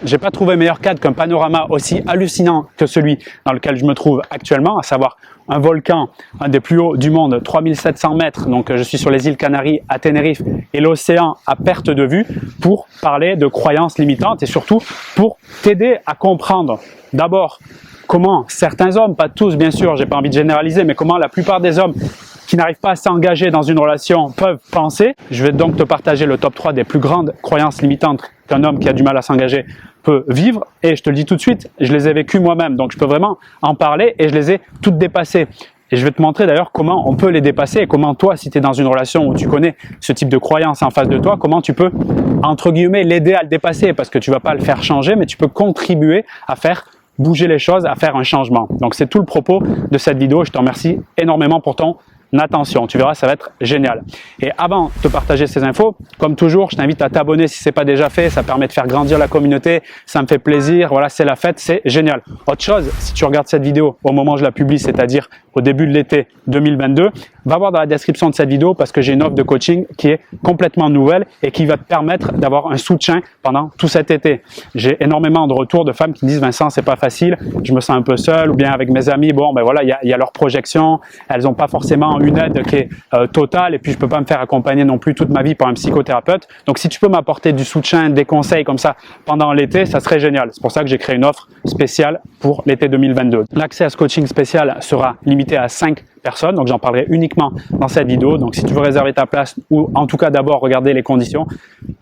j'ai pas trouvé meilleur cadre qu'un panorama aussi hallucinant que celui dans lequel je me trouve actuellement, à savoir un volcan, un des plus hauts du monde, 3700 mètres, donc je suis sur les îles Canaries à Tenerife, et l'océan à perte de vue, pour parler de croyances limitantes et surtout pour t'aider à comprendre d'abord comment certains hommes, pas tous bien sûr, j'ai pas envie de généraliser, mais comment la plupart des hommes qui n'arrivent pas à s'engager dans une relation peuvent penser. Je vais donc te partager le top 3 des plus grandes croyances limitantes qu'un homme qui a du mal à s'engager peut vivre, et je te le dis tout de suite, je les ai vécues moi-même, donc je peux vraiment en parler et je les ai toutes dépassées. Et je vais te montrer d'ailleurs comment on peut les dépasser et comment toi, si tu es dans une relation où tu connais ce type de croyance en face de toi, comment tu peux, entre guillemets, l'aider à le dépasser, parce que tu vas pas le faire changer, mais tu peux contribuer à faire bouger les choses, à faire un changement. Donc c'est tout le propos de cette vidéo. Je te remercie énormément pour ton attention, tu verras, ça va être génial. Et avant de te partager ces infos, comme toujours, je t'invite à t'abonner si ce n'est pas déjà fait, ça permet de faire grandir la communauté, ça me fait plaisir, voilà, c'est la fête, c'est génial. Autre chose, si tu regardes cette vidéo au moment où je la publie, c'est-à-dire au début de l'été 2022, va voir dans la description de cette vidéo parce que j'ai une offre de coaching qui est complètement nouvelle et qui va te permettre d'avoir un soutien pendant tout cet été. J'ai énormément de retours de femmes qui me disent « Vincent, c'est pas facile, je me sens un peu seul » ou bien avec mes amis, bon ben voilà, il y a leur projection, elles n'ont pas forcément une aide qui est totale et puis je peux pas me faire accompagner non plus toute ma vie par un psychothérapeute. Donc si tu peux m'apporter du soutien, des conseils comme ça pendant l'été, ça serait génial. C'est pour ça que j'ai créé une offre spéciale pour l'été 2022. L'accès à ce coaching spécial sera limité à 5 personnes, donc j'en parlerai uniquement dans cette vidéo. Donc si tu veux réserver ta place ou en tout cas d'abord regarder les conditions,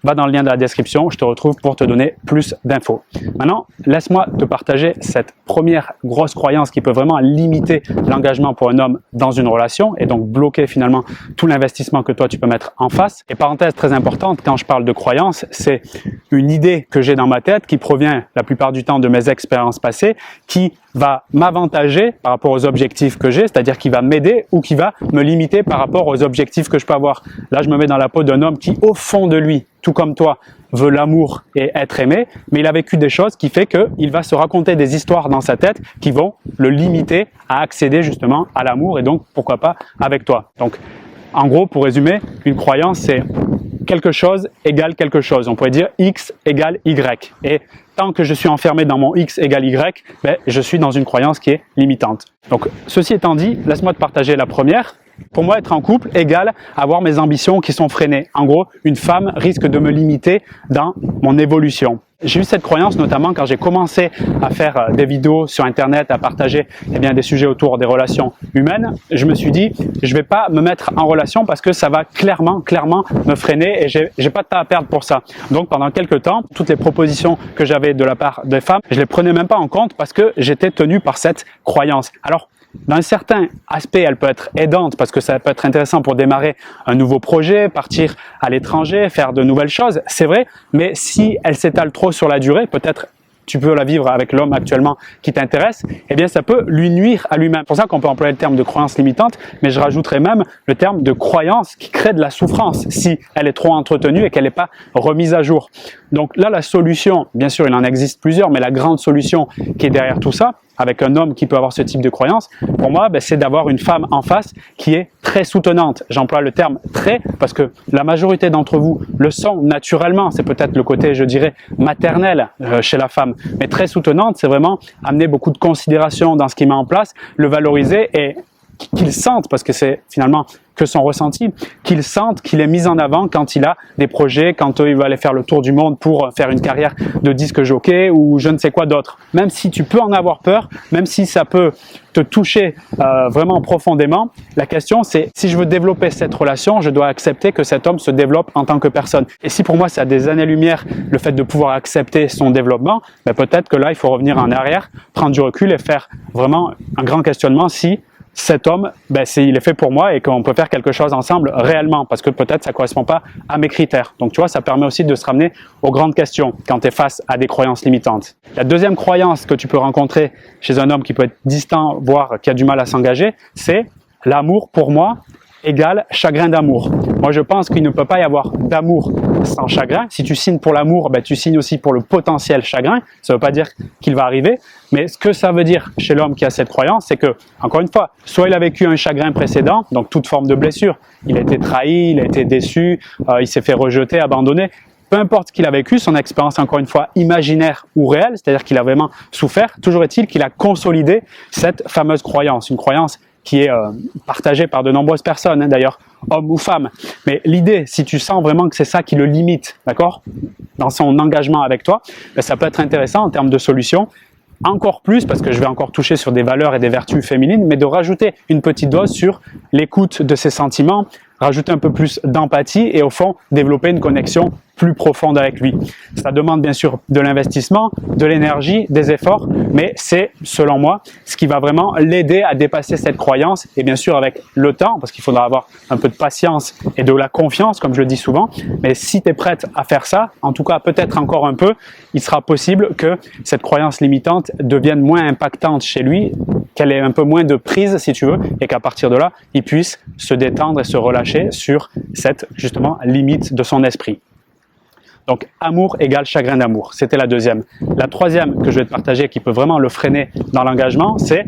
va dans le lien de la description, je te retrouve pour te donner plus d'infos. Maintenant, laisse-moi te partager cette première grosse croyance qui peut vraiment limiter l'engagement pour un homme dans une relation et donc bloquer finalement tout l'investissement que toi tu peux mettre en face. Et parenthèse très importante, quand je parle de croyance, c'est une idée que j'ai dans ma tête qui provient la plupart du temps de mes expériences passées, qui va m'avantager par rapport aux objectifs que j'ai, c'est-à-dire qui va m'aider ou qui va me limiter par rapport aux objectifs que je peux avoir. Là, je me mets dans la peau d'un homme qui, au fond de lui, tout comme toi, veut l'amour et être aimé, mais il a vécu des choses qui fait qu'il va se raconter des histoires dans sa tête qui vont le limiter à accéder justement à l'amour et donc, pourquoi pas, avec toi. Donc, en gros, pour résumer, une croyance, c'est quelque chose égale quelque chose. On pourrait dire X égale Y. Et tant que je suis enfermé dans mon X égale Y, ben, je suis dans une croyance qui est limitante. Donc, ceci étant dit, laisse-moi te partager la première. Pour moi, être en couple égale avoir mes ambitions qui sont freinées. En gros, une femme risque de me limiter dans mon évolution. J'ai eu cette croyance notamment quand j'ai commencé à faire des vidéos sur Internet, à partager des sujets autour des relations humaines. Je me suis dit, je vais pas me mettre en relation parce que ça va clairement me freiner et j'ai pas de temps à perdre pour ça. Donc pendant quelques temps, toutes les propositions que j'avais de la part des femmes, je les prenais même pas en compte parce que j'étais tenu par cette croyance. Alors, dans un certain aspect, elle peut être aidante parce que ça peut être intéressant pour démarrer un nouveau projet, partir à l'étranger, faire de nouvelles choses, c'est vrai, mais si elle s'étale trop sur la durée, peut-être tu peux la vivre avec l'homme actuellement qui t'intéresse, eh bien ça peut lui nuire à lui-même. C'est pour ça qu'on peut employer le terme de croyance limitante, mais je rajouterais même le terme de croyance qui crée de la souffrance si elle est trop entretenue et qu'elle n'est pas remise à jour. Donc là, la solution, bien sûr, il en existe plusieurs, mais la grande solution qui est derrière tout ça, avec un homme qui peut avoir ce type de croyance, pour moi, c'est d'avoir une femme en face qui est très soutenante. J'emploie le terme « très » parce que la majorité d'entre vous le sont naturellement. C'est peut-être le côté, je dirais, maternel chez la femme. Mais très soutenante, c'est vraiment amener beaucoup de considération dans ce qu'il met en place, le valoriser et qu'il sente, parce que c'est finalement que son ressenti, qu'il sente qu'il est mis en avant quand il a des projets, quand il va aller faire le tour du monde pour faire une carrière de disque jockey ou je ne sais quoi d'autre. Même si tu peux en avoir peur, même si ça peut te toucher vraiment profondément, la question c'est, si je veux développer cette relation, je dois accepter que cet homme se développe en tant que personne. Et si pour moi c'est à des années-lumière le fait de pouvoir accepter son développement, peut-être que là il faut revenir en arrière, prendre du recul et faire vraiment un grand questionnement si cet homme, il est fait pour moi et qu'on peut faire quelque chose ensemble réellement parce que peut-être ça ne correspond pas à mes critères. Donc tu vois, ça permet aussi de se ramener aux grandes questions quand tu es face à des croyances limitantes. La deuxième croyance que tu peux rencontrer chez un homme qui peut être distant, voire qui a du mal à s'engager, c'est l'amour pour moi égale chagrin d'amour. Moi, je pense qu'il ne peut pas y avoir d'amour sans chagrin. Si tu signes pour l'amour, tu signes aussi pour le potentiel chagrin. Ça ne veut pas dire qu'il va arriver. Mais ce que ça veut dire chez l'homme qui a cette croyance, c'est que, encore une fois, soit il a vécu un chagrin précédent, donc toute forme de blessure. Il a été trahi, il a été déçu, il s'est fait rejeter, abandonner. peu importe ce qu'il a vécu, son expérience encore une fois imaginaire ou réelle, c'est-à-dire qu'il a vraiment souffert, toujours est-il qu'il a consolidé cette fameuse croyance, une croyance qui est partagée par de nombreuses personnes, hein, d'ailleurs, hommes ou femmes. Mais l'idée, si tu sens vraiment que c'est ça qui le limite, d'accord, dans son engagement avec toi, ben, ça peut être intéressant en termes de solutions, encore plus, parce que je vais encore toucher sur des valeurs et des vertus féminines, mais de rajouter une petite dose sur l'écoute de ses sentiments, rajouter un peu plus d'empathie et au fond, développer une connexion plus profonde avec lui. Ça demande bien sûr de l'investissement, de l'énergie, des efforts, mais c'est, selon moi, ce qui va vraiment l'aider à dépasser cette croyance et bien sûr avec le temps, parce qu'il faudra avoir un peu de patience et de la confiance, comme je le dis souvent, mais si tu es prête à faire ça, en tout cas peut-être encore un peu, il sera possible que cette croyance limitante devienne moins impactante chez lui, qu'elle ait un peu moins de prise si tu veux, et qu'à partir de là, il puisse se détendre et se relâcher sur cette justement limite de son esprit. Donc, amour égale chagrin d'amour. C'était la deuxième. La troisième que je vais te partager qui peut vraiment le freiner dans l'engagement, c'est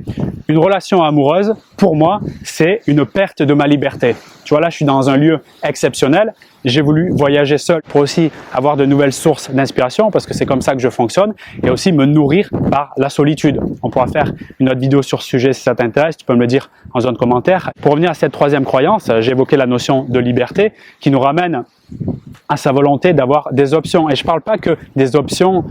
une relation amoureuse. Pour moi, c'est une perte de ma liberté. Tu vois, là, je suis dans un lieu exceptionnel. J'ai voulu voyager seul pour aussi avoir de nouvelles sources d'inspiration parce que c'est comme ça que je fonctionne et aussi me nourrir par la solitude. On pourra faire une autre vidéo sur ce sujet si ça t'intéresse. Tu peux me le dire en zone commentaire. Pour revenir à cette troisième croyance, j'ai évoqué la notion de liberté qui nous ramène à sa volonté d'avoir des options. Et je ne parle pas que des options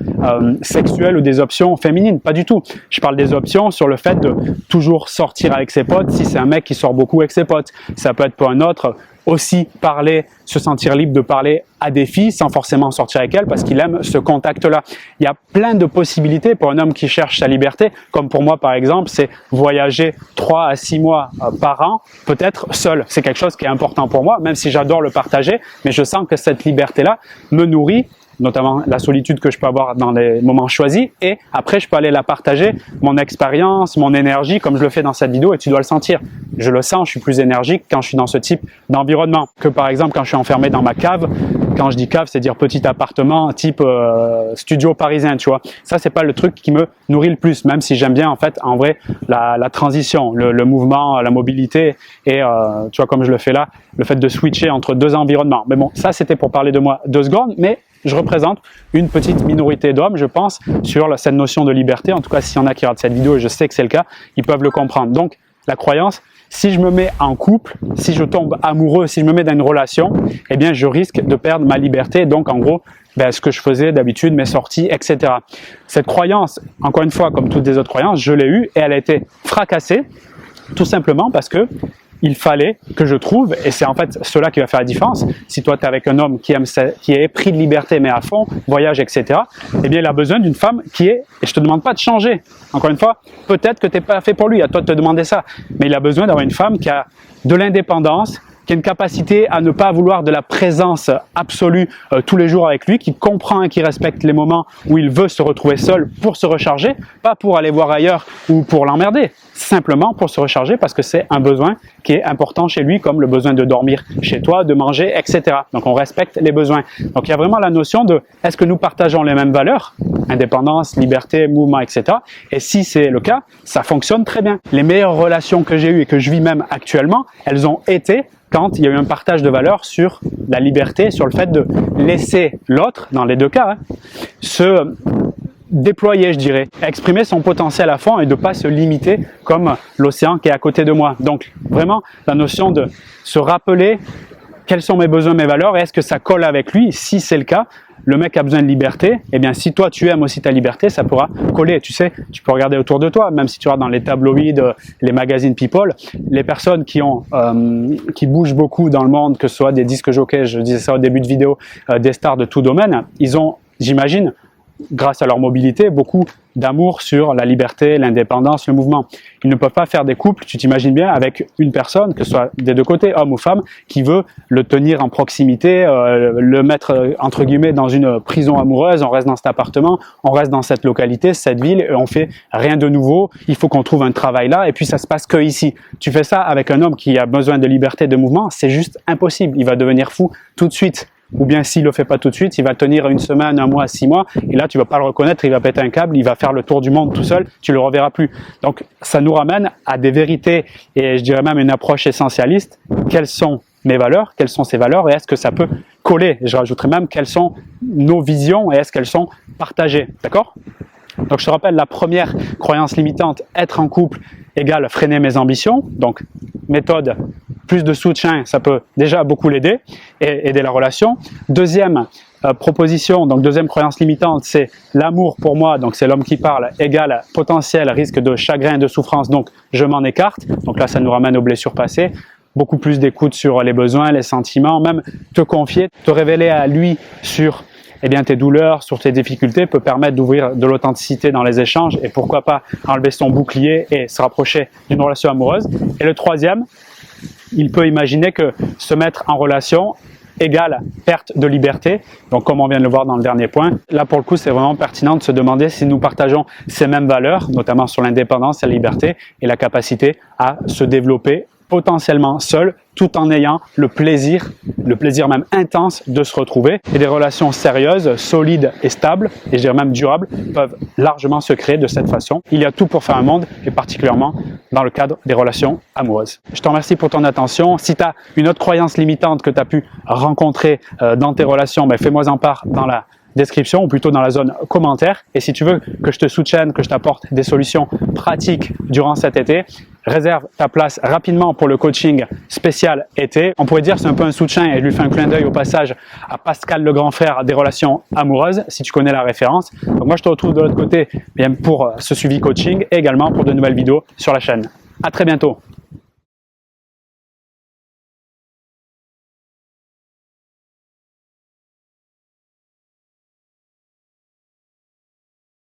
sexuelles ou des options féminines, pas du tout. Je parle des options sur le fait de toujours sortir avec ses potes, si c'est un mec qui sort beaucoup avec ses potes. Ça peut être pour un autre aussi parler, se sentir libre de parler à des filles sans forcément sortir avec elles parce qu'il aime ce contact-là. Il y a plein de possibilités pour un homme qui cherche sa liberté, comme pour moi par exemple, c'est voyager 3 à 6 mois par an, peut-être seul. C'est quelque chose qui est important pour moi, même si j'adore le partager, mais je sens que cette liberté-là me nourrit, notamment la solitude que je peux avoir dans les moments choisis, et après je peux aller la partager, mon expérience, mon énergie, comme je le fais dans cette vidéo, et tu dois le sentir. Je le sens, je suis plus énergique quand je suis dans ce type d'environnement, que par exemple quand je suis enfermé dans ma cave. Quand je dis cave, c'est dire petit appartement type studio parisien, tu vois. Ça, c'est pas le truc qui me nourrit le plus, même si j'aime bien en fait, en vrai, la transition, le mouvement, la mobilité, et tu vois, comme je le fais là, le fait de switcher entre deux environnements. Mais bon, ça c'était pour parler de moi 2 secondes, mais je représente une petite minorité d'hommes, je pense, sur cette notion de liberté. En tout cas, s'il y en a qui regardent cette vidéo, et je sais que c'est le cas, ils peuvent le comprendre. Donc, la croyance, si je me mets en couple, si je tombe amoureux, si je me mets dans une relation, eh bien, je risque de perdre ma liberté. Donc, en gros, ce que je faisais d'habitude, mes sorties, etc. Cette croyance, encore une fois, comme toutes les autres croyances, je l'ai eue et elle a été fracassée, tout simplement parce que il fallait que je trouve, et c'est en fait cela qui va faire la différence, si toi tu es avec un homme qui est pris de liberté mais à fond, voyage, etc., eh bien il a besoin d'une femme qui est, et je te demande pas de changer, encore une fois, peut-être que tu n'es pas fait pour lui, à toi de te demander ça, mais il a besoin d'avoir une femme qui a de l'indépendance, qui a une capacité à ne pas vouloir de la présence absolue tous les jours avec lui, qui comprend et qui respecte les moments où il veut se retrouver seul pour se recharger, pas pour aller voir ailleurs ou pour l'emmerder, simplement pour se recharger parce que c'est un besoin qui est important chez lui, comme le besoin de dormir chez toi, de manger, etc. Donc on respecte les besoins. Donc il y a vraiment la notion de est-ce que nous partageons les mêmes valeurs, indépendance, liberté, mouvement, etc. Et si c'est le cas, ça fonctionne très bien. Les meilleures relations que j'ai eues et que je vis même actuellement, elles ont été quand il y a eu un partage de valeurs sur la liberté, sur le fait de laisser l'autre, dans les deux cas, se déployer, je dirais, exprimer son potentiel à fond et de ne pas se limiter comme l'océan qui est à côté de moi. Donc vraiment, la notion de se rappeler quels sont mes besoins, mes valeurs, et est-ce que ça colle avec lui? Si c'est le cas, le mec a besoin de liberté, eh bien si toi tu aimes aussi ta liberté, ça pourra coller. Tu sais, tu peux regarder autour de toi, même si tu regardes dans les tabloïds, les magazines People, les personnes qui bougent beaucoup dans le monde, que ce soit des disques jockeys, je disais ça au début de vidéo, des stars de tout domaine, ils ont, j'imagine, grâce à leur mobilité, beaucoup d'amour sur la liberté, l'indépendance, le mouvement. Ils ne peuvent pas faire des couples, tu t'imagines bien, avec une personne, que ce soit des deux côtés, homme ou femme, qui veut le tenir en proximité, le mettre, entre guillemets, dans une prison amoureuse. On reste dans cet appartement, on reste dans cette localité, cette ville, et on fait rien de nouveau. Il faut qu'on trouve un travail là, et puis ça se passe que ici. Tu fais ça avec un homme qui a besoin de liberté, de mouvement, c'est juste impossible. Il va devenir fou tout de suite. Ou bien s'il le fait pas tout de suite, il va tenir 1 semaine, 1 mois, 6 mois, et là tu vas pas le reconnaître, il va péter un câble, il va faire le tour du monde tout seul, tu le reverras plus. Donc ça nous ramène à des vérités, et je dirais même une approche essentialiste. Quelles sont mes valeurs, quelles sont ses valeurs et est-ce que ça peut coller. Je rajouterai même quelles sont nos visions et est-ce qu'elles sont partagées. D'accord? Donc je te rappelle, la première croyance limitante, être en couple égale freiner mes ambitions. Donc méthode, plus de soutien, ça peut déjà beaucoup l'aider et aider la relation. Deuxième proposition, donc deuxième croyance limitante, c'est l'amour pour moi, donc c'est l'homme qui parle, égale potentiel risque de chagrin et de souffrance, donc je m'en écarte. Donc là, ça nous ramène aux blessures passées. Beaucoup plus d'écoute sur les besoins, les sentiments, même te confier, te révéler à lui sur tes douleurs, sur tes difficultés peut permettre d'ouvrir de l'authenticité dans les échanges et pourquoi pas enlever son bouclier et se rapprocher d'une relation amoureuse. Et le troisième, il peut imaginer que se mettre en relation égale perte de liberté. Donc comme on vient de le voir dans le dernier point, là pour le coup c'est vraiment pertinent de se demander si nous partageons ces mêmes valeurs, notamment sur l'indépendance, la liberté et la capacité à se développer potentiellement seul, tout en ayant le plaisir même intense de se retrouver. Et des relations sérieuses, solides et stables, et je dirais même durables, peuvent largement se créer de cette façon. Il y a tout pour faire un monde, et particulièrement dans le cadre des relations amoureuses. Je te remercie pour ton attention. Si tu as une autre croyance limitante que tu as pu rencontrer dans tes relations, fais-moi en part dans la description ou plutôt dans la zone commentaire. Et si tu veux que je te soutienne, que je t'apporte des solutions pratiques durant cet été, réserve ta place rapidement pour le coaching spécial été. On pourrait dire que c'est un peu un soutien et je lui fais un clin d'œil au passage à Pascal le grand frère des relations amoureuses, si tu connais la référence. Donc moi je te retrouve de l'autre côté pour ce suivi coaching et également pour de nouvelles vidéos sur la chaîne. À très bientôt.